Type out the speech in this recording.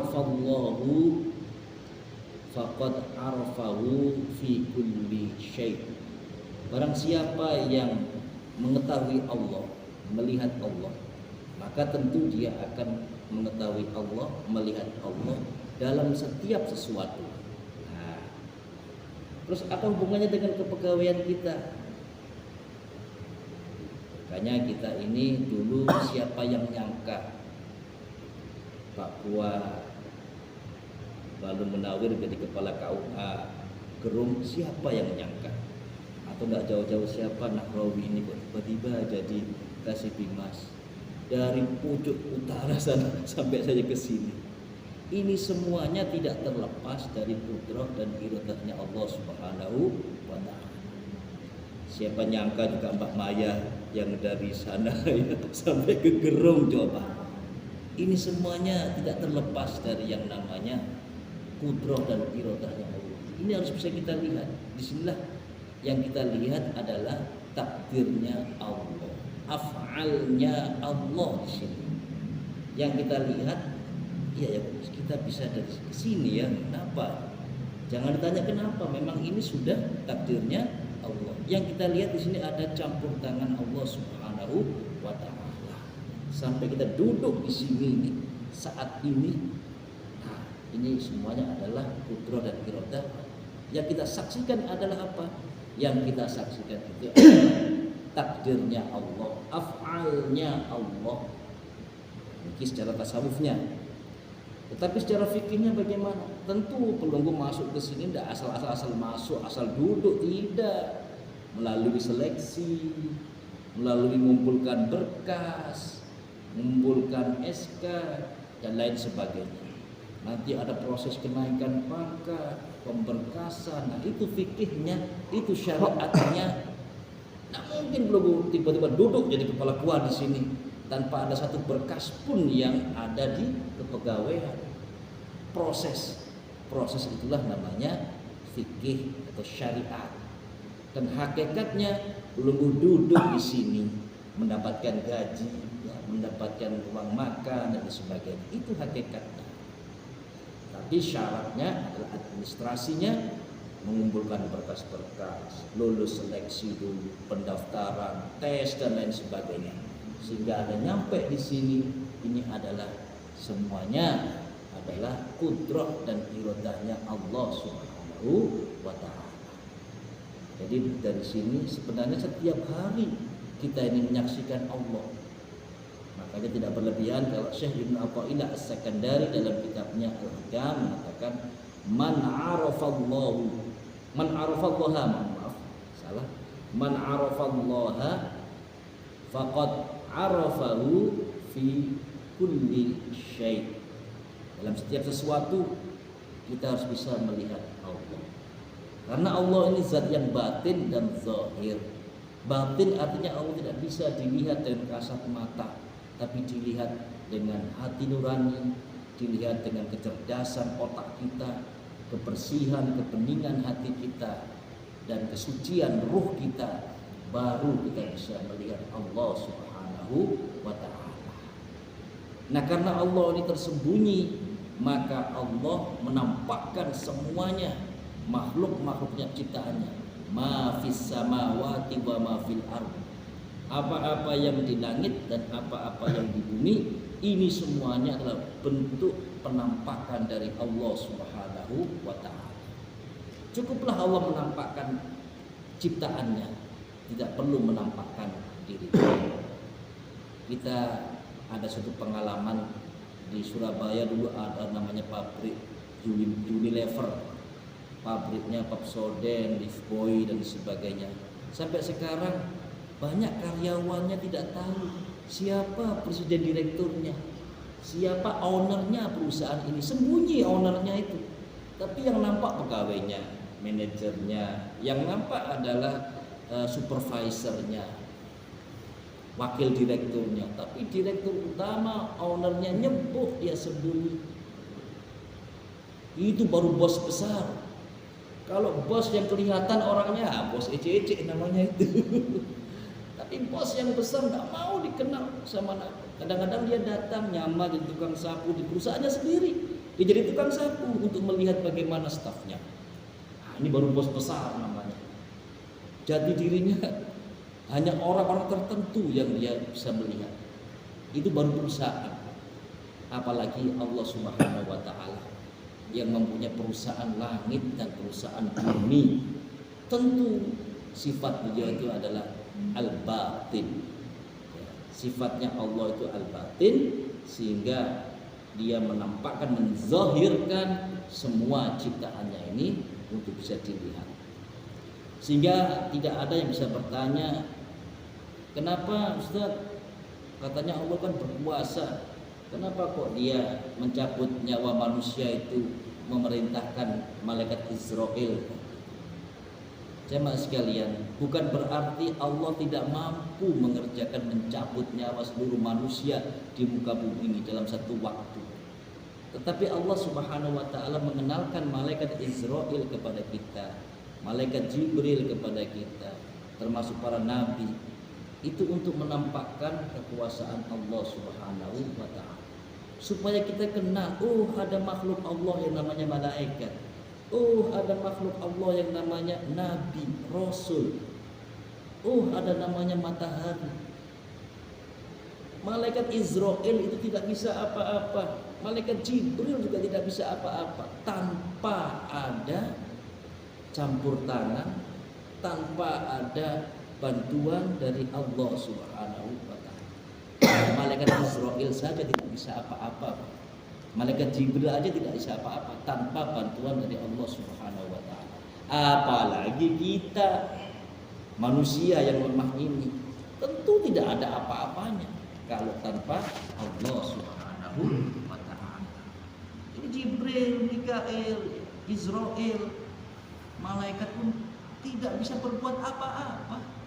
arafallahu faqad arafahu fi kulli syai'. Barang siapa yang mengetahui Allah, melihat Allah, maka tentu dia akan mengetahui Allah, melihat Allah dalam setiap sesuatu. Nah, terus apa hubungannya dengan kepegawaian kita? Makanya kita ini dulu siapa yang nyangka Papua lalu Munawir jadi kepala KUA Gerung, siapa yang nyangka? Atau nggak jauh-jauh siapa Nahrawi ini kok tiba-tiba jadi Kasih Bimas dari pucuk utara sana sampai saja ke sini. Ini semuanya tidak terlepas dari kudrah dan iradahnya Allah Subhanahu wa Ta'ala. Siapa nyangka juga Mbak Maya yang dari sana ya, sampai ke Gerung coba. Ini semuanya tidak terlepas dari yang namanya kudrah dan iradahnya Allah. Ini harus bisa kita lihat. Disinilah yang kita lihat adalah takdirnya Allah, af'alnya Allah di sini. Yang kita lihat, ya kita bisa dari sini ya. Kenapa? Jangan ditanya kenapa. Memang ini sudah takdirnya Allah. Yang kita lihat di sini ada campur tangan Allah Subhanahu wa Ta'ala. Sampai kita duduk di sini saat ini, nah, ini semuanya adalah kudrah dan iradah. Yang kita saksikan adalah apa? Yang kita saksikan itu takdirnya Allah, af'alnya Allah. Mungkin secara tasawufnya. Tetapi secara fikihnya bagaimana? Tentu pelunggu masuk ke sini tidak asal masuk, asal duduk, tidak. Melalui seleksi, melalui mengumpulkan berkas, mengumpulkan SK dan lain sebagainya. Nanti ada proses kenaikan pangkat, pemberkasan. Nah, itu fikihnya, itu syariatnya. Nah, mungkin belum tiba-tiba duduk jadi kepala KUA di sini tanpa ada satu berkas pun yang ada di kepegawaian. Proses itulah namanya fikih atau syariat. Dan hakikatnya belum duduk di sini mendapatkan gaji, ya, mendapatkan uang makan dan sebagainya. Itu hakikatnya. Tapi syaratnya adalah administrasinya, mengumpulkan berkas-berkas, lulus seleksi dulu, pendaftaran, tes dan lain sebagainya. Sehingga ada nyampe di sini, ini adalah semuanya adalah kudrah dan iradahnya Allah Subhanahu wa Ta'ala. Jadi dari sini sebenarnya setiap hari kita ini menyaksikan Allah. Makanya tidak berlebihan kalau Syekh Ibn Athaillah As-Sakandari dalam kitabnya Al-Ahkam mengatakan man arafallaha faqad arafahu fi kulli syai'. Dalam setiap sesuatu kita harus bisa melihat Allah. Karena Allah ini zat yang batin dan zahir. Batin artinya Allah tidak bisa dilihat dengan kasat mata, tapi dilihat dengan hati nurani, dilihat dengan kecerdasan otak kita, kebersihan, kebeningan hati kita, dan kesucian ruh kita. Baru kita bisa melihat Allah Subhanahu wa Ta'ala. Nah, karena Allah ini tersembunyi, maka Allah menampakkan semuanya, makhluk-makhluknya ciptaannya, ma fis samawati wa ma fil ardh. Apa-apa yang di langit dan apa-apa yang di bumi, ini semuanya adalah bentuk penampakan dari Allah Subhanahu wa Ta'ala. Cukuplah Allah menampakkan ciptaannya, tidak perlu menampakkan diri. Kita ada suatu pengalaman di Surabaya dulu, ada namanya pabrik Unilever, pabriknya Pepsodent, Lifebuoy dan sebagainya. Sampai sekarang banyak karyawannya tidak tahu siapa presiden direkturnya, siapa ownernya perusahaan ini. Sembunyi ownernya itu, tapi yang nampak pegawainya, manajernya, yang nampak adalah supervisornya, wakil direkturnya. Tapi direktur utama, ownernya nyebut, dia sembunyi. Itu baru bos besar. Kalau bos yang kelihatan orangnya, bos ece-ece namanya itu. Tapi bos yang besar nggak mau dikenal sama. Kadang-kadang dia datang nyamar jadi tukang sapu di perusahaannya sendiri. Dia jadi tukang sapu untuk melihat bagaimana stafnya. Nah, ini baru bos besar namanya. Jati dirinya hanya orang-orang tertentu yang dia bisa melihat. Itu baru perusahaan. Apalagi Allah Subhanahu wa taala yang mempunyai perusahaan langit dan perusahaan bumi. Tentu sifat beliau itu adalah al-batin. Sifatnya Allah itu al-batin, sehingga dia menampakkan, menzahirkan semua ciptaannya ini untuk bisa dilihat. Sehingga tidak ada yang bisa bertanya, kenapa Ustaz? Katanya Allah kan berkuasa, kenapa kok dia mencabut nyawa manusia itu, memerintahkan malaikat Israel? Jemaah sekalian, bukan berarti Allah tidak mampu mengerjakan mencabut nyawa seluruh manusia di muka bumi ini dalam satu waktu. Tetapi Allah Subhanahu wa taala mengenalkan malaikat Israel kepada kita, malaikat Jibril kepada kita, termasuk para nabi. Itu untuk menampakkan kekuasaan Allah Subhanahu wa taala. Supaya kita kenal, oh ada makhluk Allah yang namanya malaikat. Oh ada makhluk Allah yang namanya nabi, rasul. Oh ada namanya matahari. Malaikat Israel itu tidak bisa apa-apa. Malaikat Jibril juga tidak bisa apa-apa tanpa ada campur tangan, tanpa ada bantuan dari Allah Subhanahu wa taala. Malaikat Israel saja tidak bisa apa-apa. Malaikat Jibril aja tidak bisa apa-apa tanpa bantuan dari Allah Subhanahu wa taala. Apalagi kita manusia yang lemah ini, tentu tidak ada apa-apanya kalau tanpa Allah Subhanahu wa taala. Ini Jibril, Mikail, Israel, malaikat pun tidak bisa berbuat apa-apa.